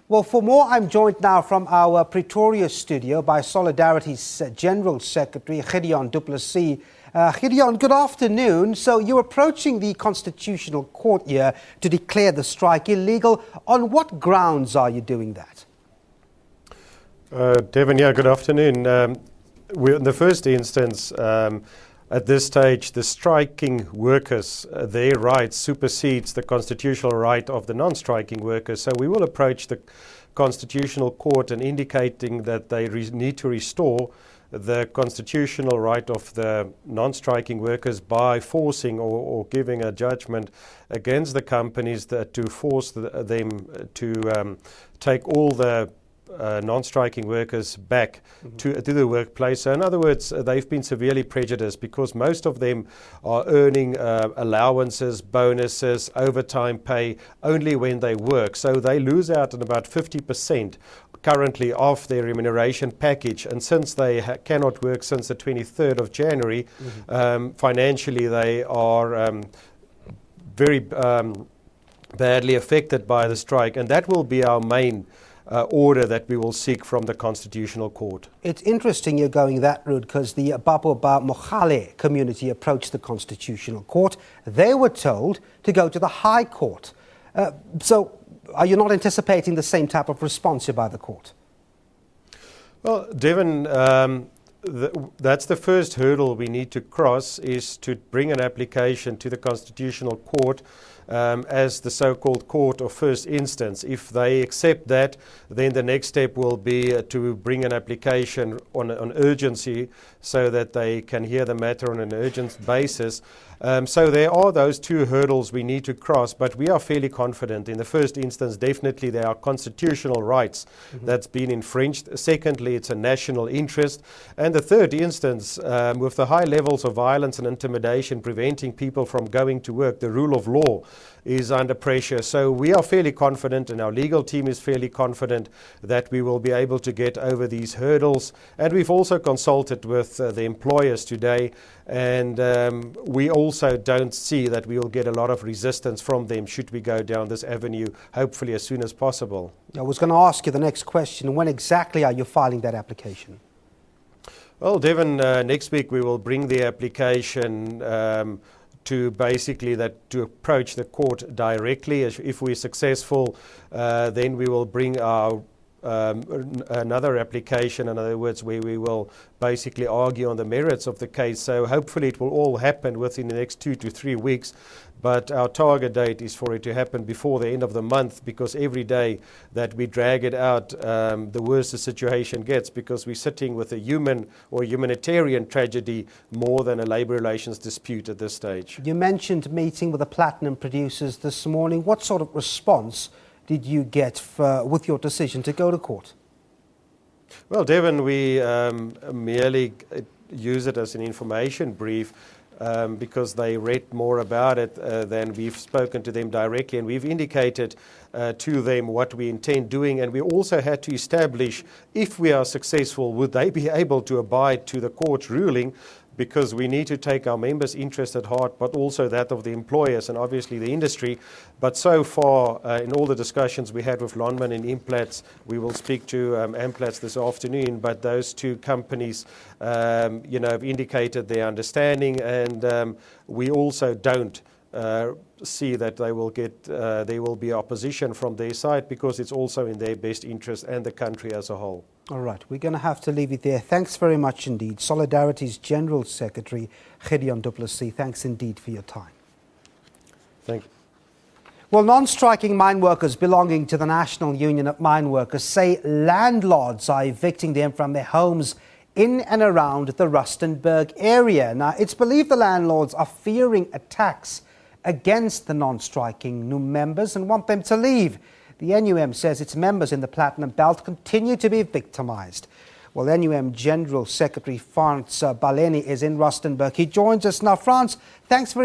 Well, for more, I'm joined now from our Pretoria studio by Solidarity's General Secretary, Gideon du Plessis. Gideon, good afternoon. So you're approaching the Constitutional Court here to declare the strike illegal. On what grounds are you doing that? Devin, good afternoon. In the first instance, at this stage, the striking workers, their rights supersedes the constitutional right of the non-striking workers. So we will approach the Constitutional Court and indicating that they need to restore the constitutional right of the non-striking workers by forcing or giving a judgment against the companies to force them to take all the non-striking workers back to the workplace. So in other words, they've been severely prejudiced because most of them are earning allowances, bonuses, overtime pay only when they work. So they lose out on about 50% currently of their remuneration package. And since they cannot work since the 23rd of January, financially they are very badly affected by the strike. And that will be our main order that we will seek from the Constitutional Court. It's interesting you're going that route because the Baboba Mogale community approached the Constitutional Court. They were told to go to the High Court. So are you not anticipating the same type of response here by the court? Well, Devin, that's the first hurdle we need to cross, is to bring an application to the Constitutional Court as the so-called court of first instance. If they accept that, then the next step will be to bring an application on urgency so that they can hear the matter on an urgent basis. So there are those two hurdles we need to cross, but we are fairly confident. In the first instance, definitely there are constitutional rights that's been infringed. Secondly, it's a national interest. And the third instance, with the high levels of violence and intimidation preventing people from going to work, the rule of law is under pressure. So we are fairly confident, and our legal team is fairly confident that we will be able to get over these hurdles. And we've also consulted with the employers today, and we also don't see that we will get a lot of resistance from them should we go down this avenue, hopefully as soon as possible. I was going to ask you the next question. When exactly are you filing that application? Well, Devin, next week we will bring the application to basically to approach the court directly. If we're successful, then we will bring our another application, in other words, where we will basically argue on the merits of the case. So hopefully it will all happen within the next 2 to 3 weeks. But our target date is for it to happen before the end of the month, because every day that we drag it out, the worse the situation gets, because we're sitting with a human or humanitarian tragedy more than a labour relations dispute at this stage. You mentioned meeting with the platinum producers this morning. What sort of response did you get with your decision to go to court? Well, Devin, we merely use it as an information brief because they read more about it than we've spoken to them directly, and we've indicated to them what we intend doing. And we also had to establish, if we are successful, would they be able to abide to the court's ruling, because we need to take our members' interest at heart, but also that of the employers and obviously the industry. But so far, in all the discussions we had with Lonman and Implats, we will speak to Amplats this afternoon, but those two companies have indicated their understanding, and we also don't see that they will get there will be opposition from their side, because it's also in their best interest and the country as a whole. All right, we're going to have to leave it there. Thanks very much indeed. Solidarity's General Secretary, Gideon du Plessis, thanks indeed for your time. Thank you. Well, non-striking mine workers belonging to the National Union of Mine Workers say landlords are evicting them from their homes in and around the Rustenburg area. Now, it's believed the landlords are fearing attacks against the non-striking new members and want them to leave. The NUM says its members in the Platinum Belt continue to be victimized. Well, NUM General Secretary Frans Baleni is in Rustenburg. He joins us now. Frans, thanks very much.